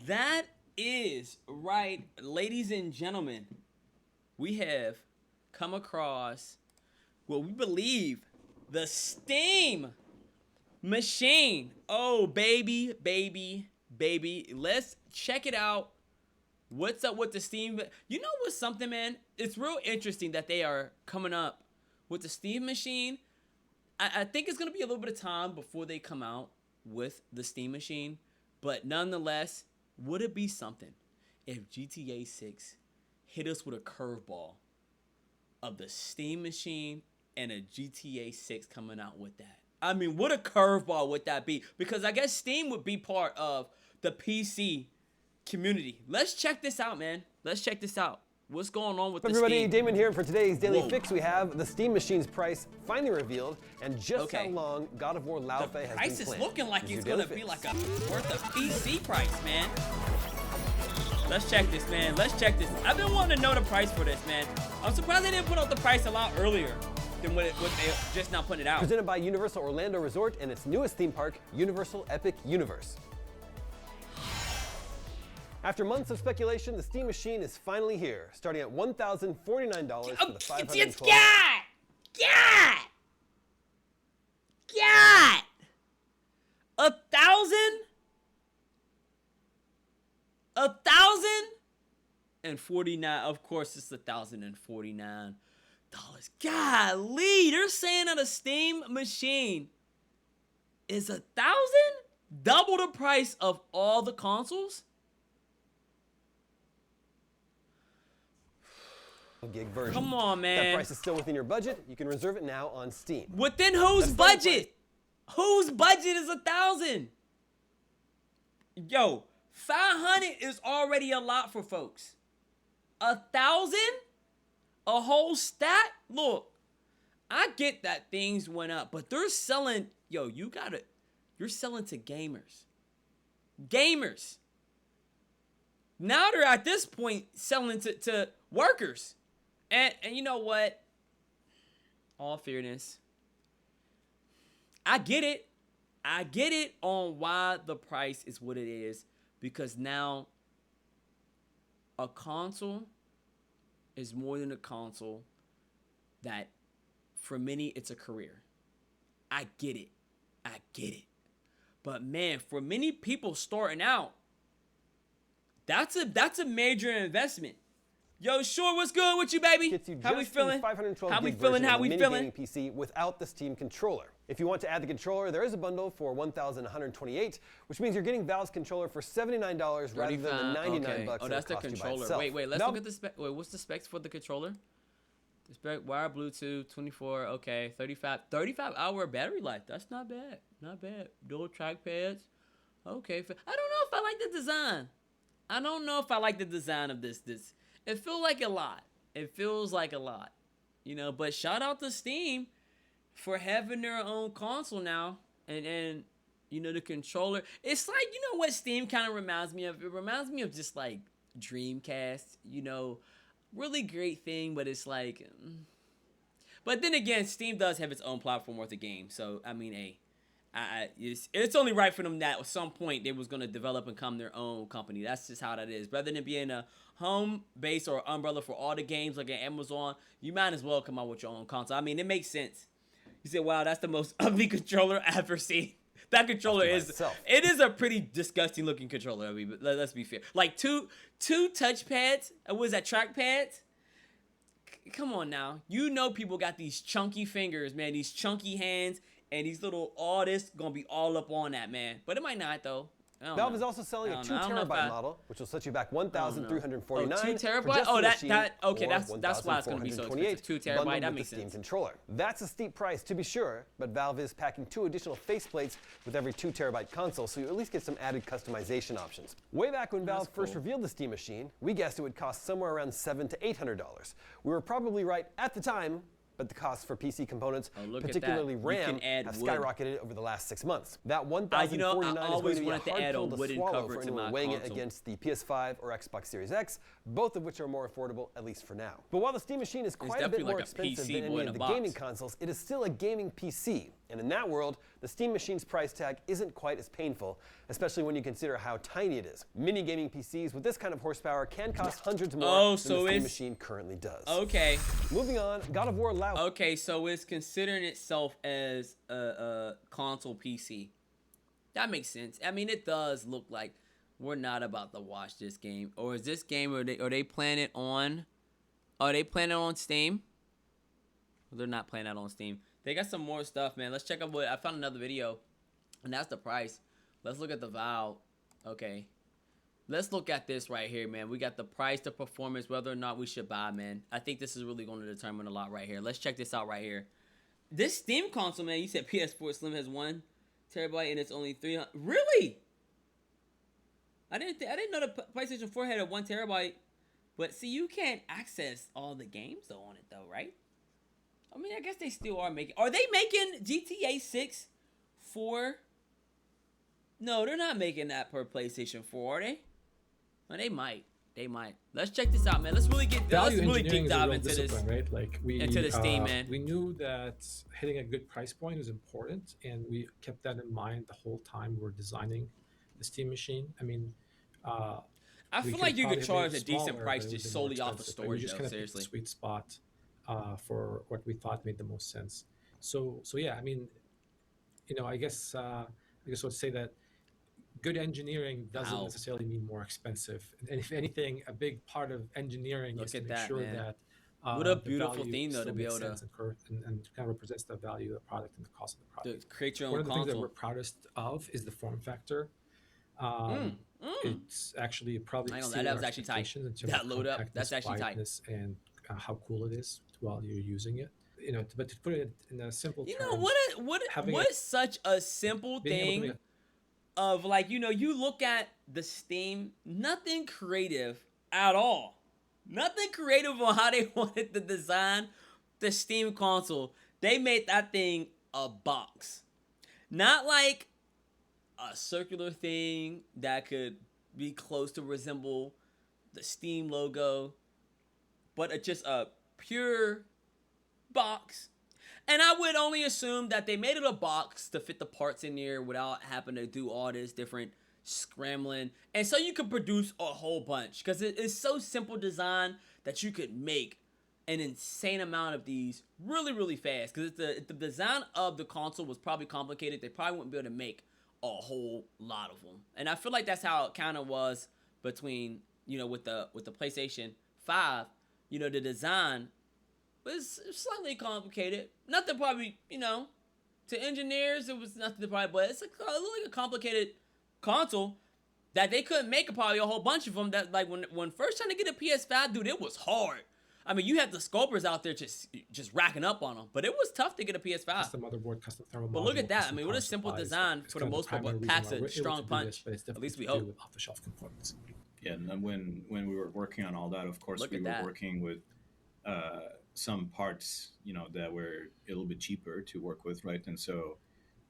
That is right, ladies and gentlemen. We have come across what we believe the Steam machine. Oh, baby, baby, baby. Let's check it out. What's up with the Steam? You know what's something, man? It's real interesting that they are coming up with the Steam machine. I think it's going to be a little bit of time before they come out with the Steam machine. But nonetheless, would it be something if GTA 6 hit us with a curveball of the Steam machine and a GTA 6 coming out with that? I mean, what a curveball would that be? Because I guess Steam would be part of the PC community. Let's check this out, man. Let's check this out. What's going on with the Steam? Everybody, Damon here. For today's Daily Fix, we have the Steam machine's price finally revealed and just how long God of War Laufe has been planned. The price is looking like it's going to be like a worth a PC price, man. Let's check this, man. Let's check this. I've been wanting to know the price for this, man. I'm surprised they didn't put out the price a lot earlier than what they just now putting it out. Presented by Universal Orlando Resort and its newest theme park, Universal Epic Universe. After months of speculation, the Steam machine is finally here, starting at $1,049 for the 512. God! 1,000? 1,049. Of course, it's $1,049. Golly, they're saying that a Steam machine is 1,000? Double the price of all the consoles? Gig version. Come on, man. That price is still within your budget. You can reserve it now on Steam. Within whose budget? Whose budget is 1,000? Yo, 500 is already a lot for folks. 1,000? A whole stack? Look, I get that things went up, but they're selling. Yo, you're selling to gamers. Gamers. Now they're at this point selling to workers. And you know what? All fairness, I get it. I get it on why the price is what it is. Because now a console is more than a console. That for many, it's a career. I get it. I get it. But man, for many people starting out, that's a major investment. Yo, Sure, what's good with you, baby? How we feeling? How we feeling? How we feeling? PC without the Steam controller. If you want to add the controller, there is a bundle for $1,128, which means you're getting Valve's controller for $79 rather than the $99 bucks. Oh, that's the controller. Wait, let's look at the spec. Wait, what's the specs for the controller? The spec: wire, Bluetooth, 24. Okay, 35 hour battery life. That's not bad. Not bad. Dual trackpads. Okay, I don't know if I like the design. I don't know if I like the design of this. It feels like a lot. It feels like a lot. You know, but shout out to Steam for having their own console now. And you know, the controller. It's like, you know what Steam kind of reminds me of? It reminds me of just like Dreamcast. You know, really great thing, but it's like... But then again, Steam does have its own platform worth of games. So, I mean, hey. It's only right for them that at some point they was going to develop and become their own company. That's just how that is. Rather than being a home base or umbrella for all the games like at Amazon, you might as well come out with your own console. I mean, it makes sense. You say, wow, that's the most ugly controller I've ever seen. That controller is a pretty disgusting looking controller. I mean, but let's be fair. Like two touchpads. What is that, trackpads? Come on now. You know people got these chunky fingers, man. These chunky hands. And these little, all this gonna be all up on that, man. But it might not, though. Valve is also selling a 2 terabyte model, which will set you back $1,349. Oh, 2 terabyte? Oh, okay, that's why it's gonna be so expensive. 2 terabyte, that makes sense. Steam controller. That's a steep price, to be sure, but Valve is packing 2 additional faceplates with every 2 terabyte console, so you at least get some added customization options. Way back when Valve first revealed the Steam machine, we guessed it would cost somewhere around $700 to $800. We were probably right at the time, but the costs for PC components, particularly RAM, have skyrocketed over the last 6 months. That $1,049 is going to be a hard pill to swallow for anyone weighing it against the PS5 or Xbox Series X, both of which are more affordable, at least for now. But while the Steam machine is quite a bit more expensive than any of the gaming consoles, it is still a gaming PC. And in that world, the Steam Machine's price tag isn't quite as painful, especially when you consider how tiny it is. Mini gaming PCs with this kind of horsepower can cost hundreds more than the Steam Machine currently does. Okay. Moving on, God of War Lao. Okay, so it's considering itself as a console PC. That makes sense. I mean, it does look like we're not about to watch this game. Or is this game, are they playing it on? Are they playing it on Steam? They're not playing that on Steam. They got some more stuff, man. Let's check out what I found another video, and that's the price. Let's look at the Valve. Okay, let's look at this right here, man. We got the price, the performance, whether or not we should buy, man. I think this is really going to determine a lot right here. Let's check this out right here. This Steam console, man. You said PS4 Slim has 1 terabyte and it's only 300. Really? I didn't know the PlayStation 4 had a 1 terabyte. But see, you can't access all the games though on it though, right? I mean, I guess they still are making. Are they making GTA 6 for? No, they're not making that per PlayStation 4, are they? Well, they might. They might. Let's check this out, man. Let's really get. Let's really deep dive into this. Right? Like into the Steam, man. We knew that hitting a good price point was important, and we kept that in mind the whole time we were designing the Steam machine. I mean, I feel like you could charge a decent price just solely off of storage, though. Seriously. Sweet spot for what we thought made the most sense. So yeah, I mean, you know, I guess I would say that good engineering doesn't necessarily mean more expensive. And if anything, a big part of engineering is to make sure that what a beautiful thing though to be able to and kind of represents the value of the product and the cost of the product. To create your own One of the console. things that we're proudest of is the form factor. It's actually probably that was actually tight. That load up, that's actually tight. And how cool it is while you're using it. You know, but to put it in a simple terms, you know what is such a simple thing of, like, you know, you look at the Steam, nothing creative at all. Nothing creative on how they wanted to design the Steam console. They made that thing a box. Not like a circular thing that could be close to resemble the Steam logo, but just a pure box. And I would only assume that they made it a box to fit the parts in there without having to do all this different scrambling. And so you could produce a whole bunch, because it is so simple design that you could make an insane amount of these really, really fast. Because if the design of the console was probably complicated, they probably wouldn't be able to make a whole lot of them. And I feel like that's how it kind of was between, you know, with the PlayStation 5. You know, the design was slightly complicated. Nothing probably, you know, to engineers, it was nothing probably, but it's like a complicated console that they couldn't make probably a whole bunch of them. That, like, when first trying to get a PS5, dude, it was hard. I mean, you had the sculptors out there just racking up on them, but it was tough to get a PS5. Custom motherboard, custom thermal module. But look at that. I mean, what a simple design for the most part, but packs a strong punch. At least we hope. With off-the-shelf components. Yeah, and when we were working on all that, of course, we were working with some parts, you know, that were a little bit cheaper to work with, right? And so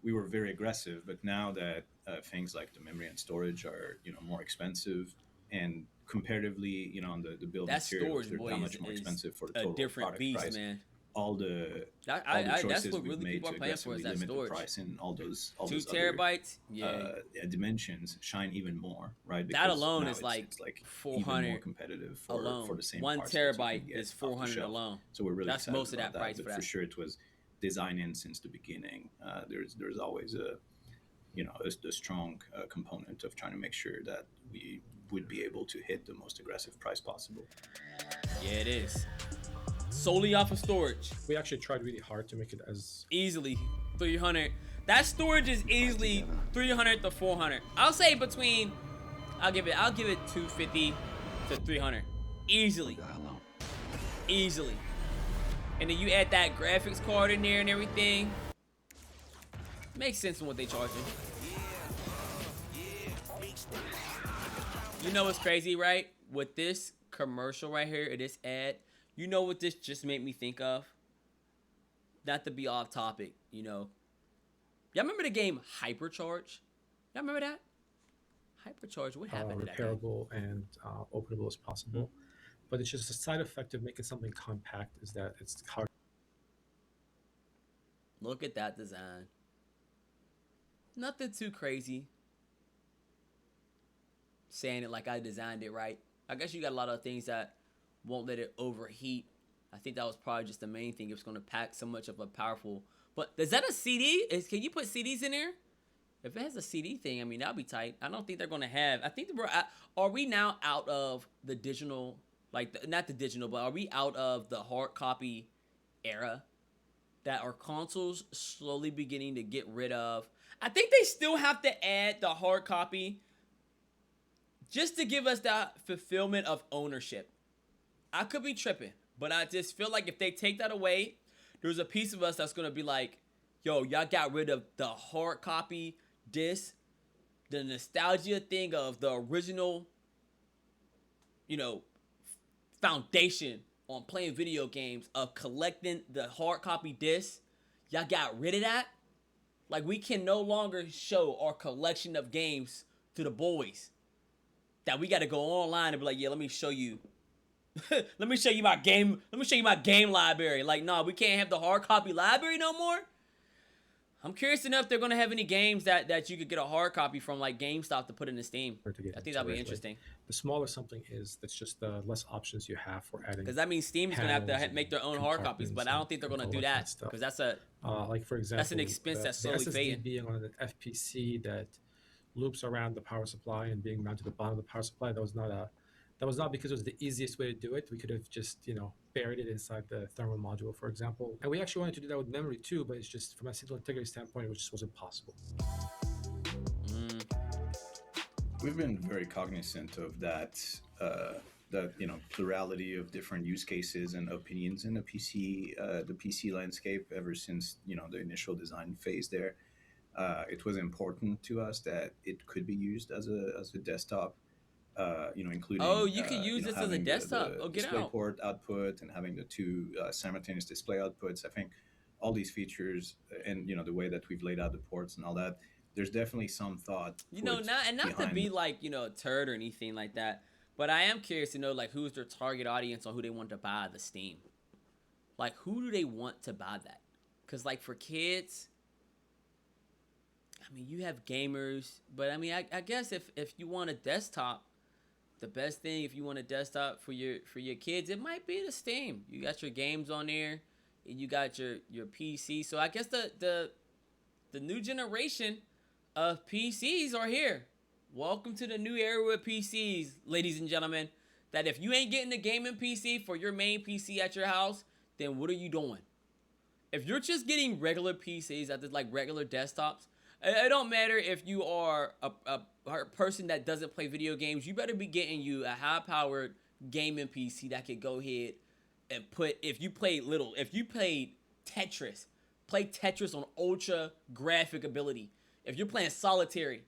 we were very aggressive. But now that things like the memory and storage are, you know, more expensive, and comparatively, you know, on the build materials, they're that much more expensive for the total product price. Man. All the choices we've made to aggressively limit the price in all those 2 terabytes, dimensions shine even more, right? Because that alone is like 400 more competitive for the same 1 terabyte is 400 alone. So we're really that's most of that price but for that. For sure, it was designed in since the beginning. There's always a strong component of trying to make sure that we would be able to hit the most aggressive price possible. Yeah, it is. Solely off of storage. We actually tried really hard to make it as easily 300. That storage is easily 300 to 400. I'll say between. I'll give it 250 to 300. Easily. And then you add that graphics card in there and everything. Makes sense in what they charging. You know what's crazy, right? With this commercial right here, this ad, you know what this just made me think of? Not to be off topic, you know. Y'all remember the game Hypercharge? Y'all remember that? Hypercharge, what happened to that game? Repairable and openable as possible. But it's just a side effect of making something compact is that it's hard. Look at that design. Nothing too crazy. Saying it like I designed it right. I guess you got a lot of things that won't let it overheat. I think that was probably just the main thing. It's going to pack so much of a powerful... But is that a CD? Can you put CDs in there? If it has a CD thing, I mean, that'll be tight. I don't think they're going to have... I think are we now out of the digital... Like, not the digital, but are we out of the hard copy era? That our consoles slowly beginning to get rid of... I think they still have to add the hard copy just to give us that fulfillment of ownership. I could be tripping, but I just feel like if they take that away, there's a piece of us that's going to be like, yo, y'all got rid of the hard copy disc, the nostalgia thing of the original, you know, foundation on playing video games of collecting the hard copy disc. Y'all got rid of that. Like, we can no longer show our collection of games to the boys. That we got to go online and be like, yeah, let me show you. Let me show you my game. Let me show you my game library. Like, no, we can't have the hard copy library no more. I'm curious to know if they're going to have any games that you could get a hard copy from, like GameStop, to put in the Steam. I think that'd be interesting. Like, the smaller something is, that's just the less options you have for adding. Because that means Steam's going to have to make their own hard copies, but I don't think they're going to do that. Because that's a like, for example, that's an expense that's slowly fading. Being on an FPC that loops around the power supply and being mounted at the bottom of the power supply, that was not because it was the easiest way to do it. We could have just, buried it inside the thermal module, for example. And we actually wanted to do that with memory too, but it's just from a signal integrity standpoint, it just wasn't possible. We've been very cognizant of that, plurality of different use cases and opinions in the PC landscape ever since, the initial design phase there. It was important to us that it could be used as a desktop, including... Oh, you could use this as a desktop. The get out. DisplayPort output and having the two simultaneous display outputs. I think all these features and, the way that we've laid out the ports and all that, there's definitely some thought. Not to be like, a turd or anything like that, but I am curious to know, like, who's their target audience on who they want to buy the Steam. Like, who do they want to buy that? Because, like, for kids... I mean, you have gamers, but I mean, I guess if you want a desktop, the best thing if you want a desktop for your kids, it might be the Steam. You got your games on there, and you got your PC. So I guess the new generation of PCs are here. Welcome to the new era with PCs, ladies and gentlemen. That if you ain't getting a gaming PC for your main PC at your house, then what are you doing? If you're just getting regular PCs at like regular desktops, it don't matter if you are a person that doesn't play video games. You better be getting you a high-powered gaming PC that could go ahead and if you played Tetris, play Tetris on ultra graphic ability. If you're playing solitary,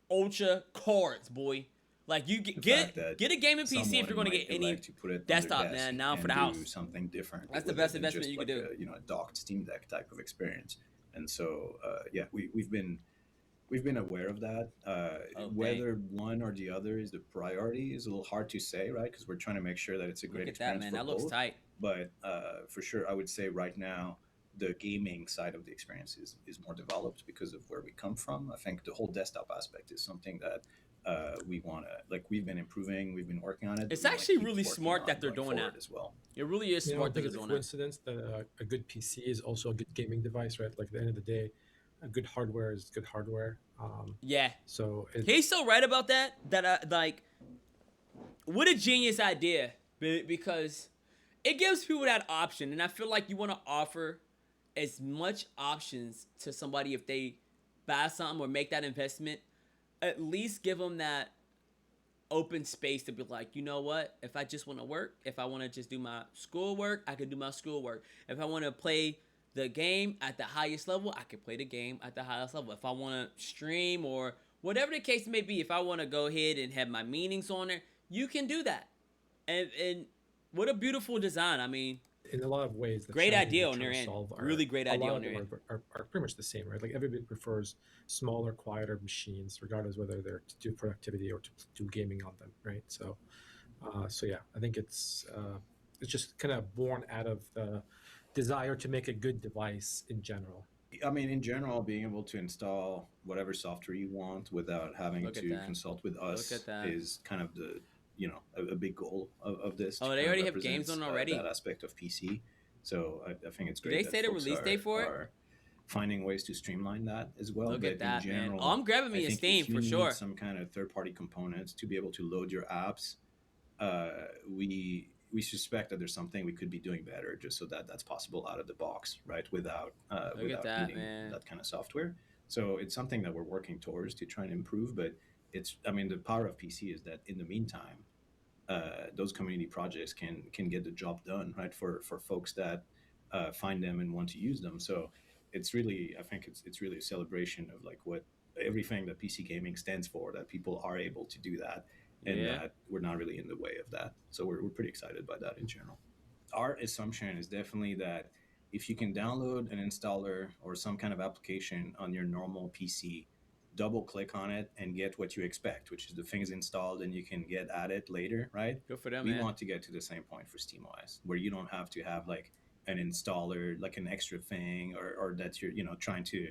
ultra cards, boy. Like, you get a gaming PC if you're going to get any desktop now for the house. Do something different. That's the best investment you could do. A docked Steam Deck type of experience. And so, we've been aware of that. Whether one or the other is the priority is a little hard to say, right? Because we're trying to make sure that it's a great experience. That looks tight. But for sure, I would say right now, the gaming side of the experience is more developed because of where we come from. I think the whole desktop aspect is something that we want to, like, we've been improving, we've been working on it. It's actually really smart that they're doing that as well. It really is smart that they're doing that. Coincidence that a good PC is also a good gaming device, right? Like, at the end of the day, a good hardware is good hardware. Yeah. So he's so right about that. What a genius idea, because it gives people that option, and I feel like you want to offer as much options to somebody if they buy something or make that investment. At least give them that open space to be like, you know what? If I just want to work, if I want to just do my schoolwork, I can do my schoolwork. If I want to play the game at the highest level, I can play the game at the highest level. If I want to stream or whatever the case may be, if I want to go ahead and have my meetings on there, you can do that. And what a beautiful design. I mean, in a lot of ways, the great idea on their end. Really great idea on their end. Are pretty much the same, right? Like, everybody prefers smaller, quieter machines, regardless whether they're to do productivity or to do gaming on them, right? So, yeah, I think it's just kind of born out of the desire to make a good device in general. I mean, in general, being able to install whatever software you want without having Look at to that. consult with Look us at that. is kind of the, a big goal of this. Oh, to they kind of already have games represents, on already. that aspect of PC. So I think it's Did great they that say the folks release date for it? are finding ways to streamline that as well. Look But at that, in man. general, Oh, I'm grabbing I me a think Steam if you for need sure. some kind of third-party components to be able to load your apps, we suspect that there's something we could be doing better, just so that that's possible out of the box, right? Without Look without at that, needing man. that kind of software. So it's something that we're working towards to try and improve. But I mean, the power of PC is that in the meantime, those community projects can get the job done, right? For folks that find them and want to use them. So it's really, I think it's really a celebration of like what everything that PC gaming stands for, that people are able to do that, and that we're not really in the way of that. So we're pretty excited by that in general. Our assumption is definitely that if you can download an installer or some kind of application on your normal PC, double click on it and get what you expect, which is the things installed and you can get at it later, right? Good for them, We man. want to get to the same point for SteamOS, where you don't have to have like an installer, like an extra thing, or that you're, trying to,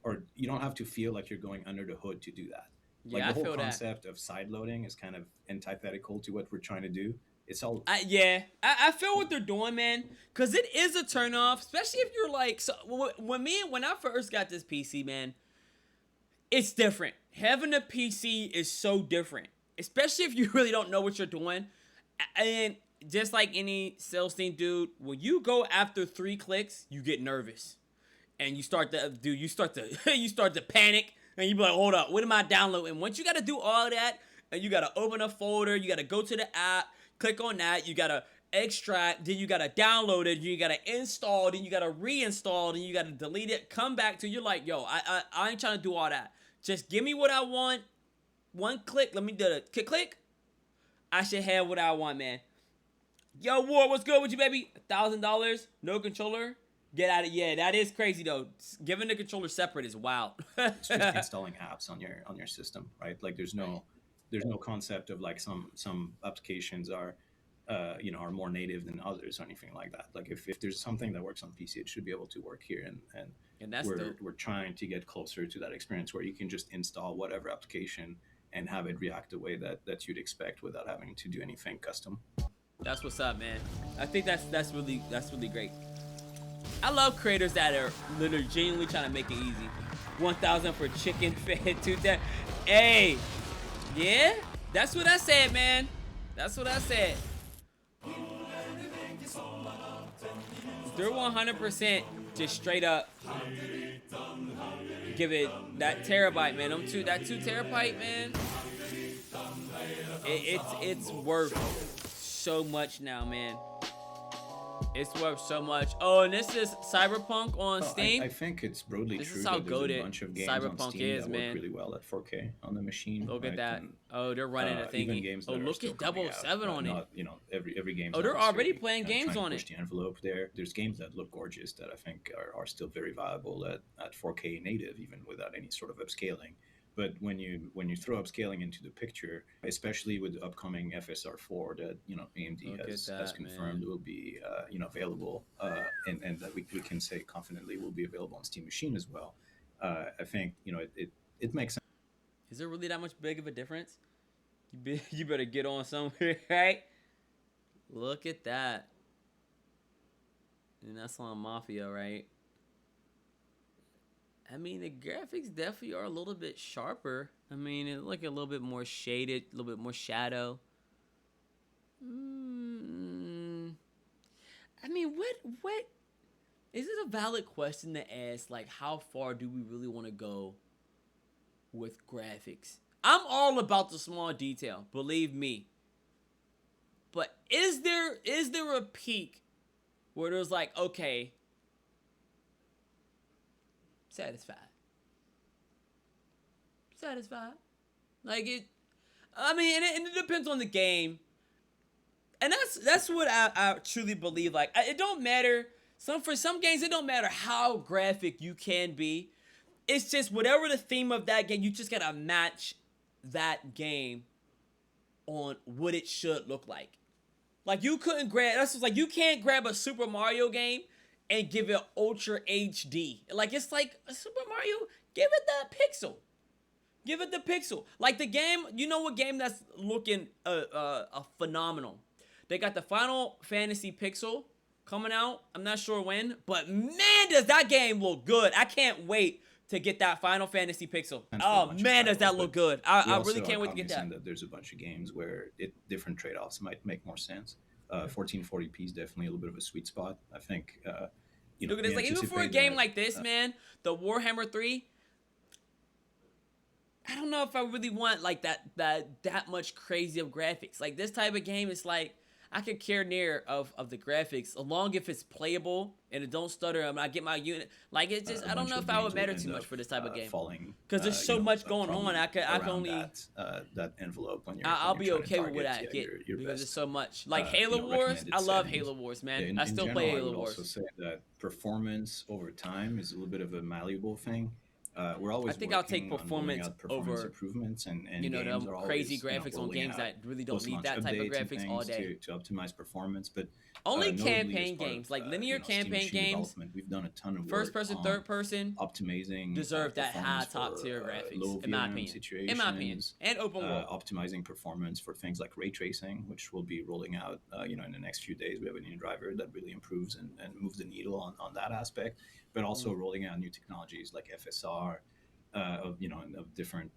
or you don't have to feel like you're going under the hood to do that. Like Yeah, the I whole feel that. concept of side loading is kind of antithetical to what we're trying to do. It's all I feel what they're doing, man, because it is a turnoff, especially if you're like, so when I first got this PC, man, it's different. Having a PC is so different, especially if you really don't know what you're doing. And just like any sales team, dude, when you go after 3 clicks, you get nervous, and you start to you start to panic, and you be like, hold up, what am I downloading? Once you got to do all that, and you got to open a folder, you got to go to the app, click on that, you got to extract, then you got to download it, you got to install, then you got to reinstall, then you got to delete it, come back to, you're like, yo, I ain't trying to do all that. Just give me what I want. One click, let me do it. Click. I should have what I want, man. Yo, War, what's good with you, baby? $1,000, no controller. Get out of that is crazy though. Giving the controller separate is wild. It's just installing apps on your system, right? Like there's no concept of like some applications are are more native than others or anything like that. Like if there's something that works on PC, it should be able to work here, and that's we're trying to get closer to that experience where you can just install whatever application and have it react the way that you'd expect without having to do anything custom. That's what's up, man. I think that's really great. I love creators that are literally genuinely trying to make it easy. 1,000 for chicken fed 2,000. Hey, yeah, that's what I said, man. That's what I said. They're 100% just straight up give it that terabyte, man. That 2 terabyte, man. It's worth so much now, man. It's worth so much. Oh, and this is Cyberpunk on Steam. I think it's broadly This true is how that there's goated a bunch of games Cyberpunk on Steam is, that man. work really well at 4K on the machine. Look at that. And, oh, they're running a even thingy. games Oh, that are look still at coming 007 out, on it. not, every game. Oh, they're already playing games on push it. the envelope there. There's games that look gorgeous that I think are still very viable at 4K native, even without any sort of upscaling. But when you throw upscaling into the picture, especially with the upcoming FSR4 that AMD has confirmed will be available, and that we can say confidently will be available on Steam Machine as well. I think it makes sense. Is there really that much big of a difference? You better get on somewhere, right? Look at that. And that's on Mafia, right? I mean, the graphics definitely are a little bit sharper. I mean, it look a little bit more shaded, a little bit more shadow. I mean, what? Is it a valid question to ask? Like, how far do we really want to go with graphics? I'm all about the small detail, believe me. But is there a peak where there's like, okay, satisfied. Like it. I mean, and it depends on the game. And that's what I truly believe. Like, it don't matter. For some games, it don't matter how graphic you can be. It's just whatever the theme of that game, you just gotta match that game on what it should look like. Like you couldn't grab. That's just like you can't grab a Super Mario game and give it Ultra HD. Like, it's like Super Mario, give it that pixel. Give it the pixel. Like the game, you know what game that's looking phenomenal? They got the Final Fantasy Pixel coming out. I'm not sure when, but man, does that game look good. I can't wait to get that Final Fantasy Pixel. Oh man, does that look good. I really can't wait to get that. There's a bunch of games where different trade-offs might make more sense. 1440p is definitely a little bit of a sweet spot. I think, look at this. Like, even for a game like this, man, the Warhammer 3, I don't know if I really want like that much crazy of graphics. Like this type of game, it's like I could care near of the graphics, as long if it's playable and it don't stutter and I get my unit. Like it's just I don't know if I would matter too much for this type of game. Because there's so much going on. I can only that envelope when you're. I'll be okay with what I get because there's so much. Like Halo Wars, I love Halo Wars, man. I still play Halo Wars. I would also say that performance over time is a little bit of a malleable thing. We're always. I think I'll take performance over improvements and the crazy graphics on games that really don't need that type of graphics all day to optimize performance. But only campaign games, like linear campaign games. We've done a ton of work first person, third person, optimizing deserve that high top tier graphics in my opinion. In my opinion, and open world optimizing performance for things like ray tracing, which will be rolling out. In the next few days, we have a new driver that really improves and moves the needle on that aspect. But also rolling out new technologies like FSR, of different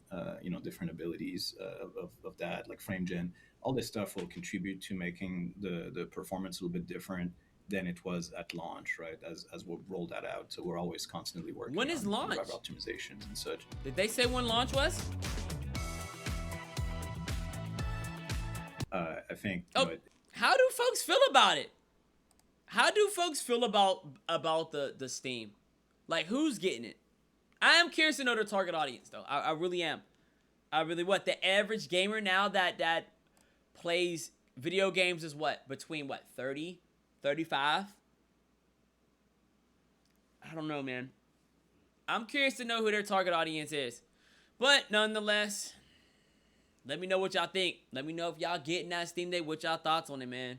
different abilities of that, like frame gen. All this stuff will contribute to making the performance a little bit different than it was at launch, right? As we'll roll that out, so we're always constantly working. When is launch? Driver optimizations and such. Did they say when launch was? I think. How do folks feel about it? How do folks feel about the Steam? Like, who's getting it? I am curious to know their target audience, though. I really am. I really what the average gamer now that plays video games is what, between 30, 35? I don't know, man. I'm curious to know who their target audience is. But nonetheless, let me know what y'all think. Let me know if y'all getting that Steam Day. What y'all thoughts on it, man?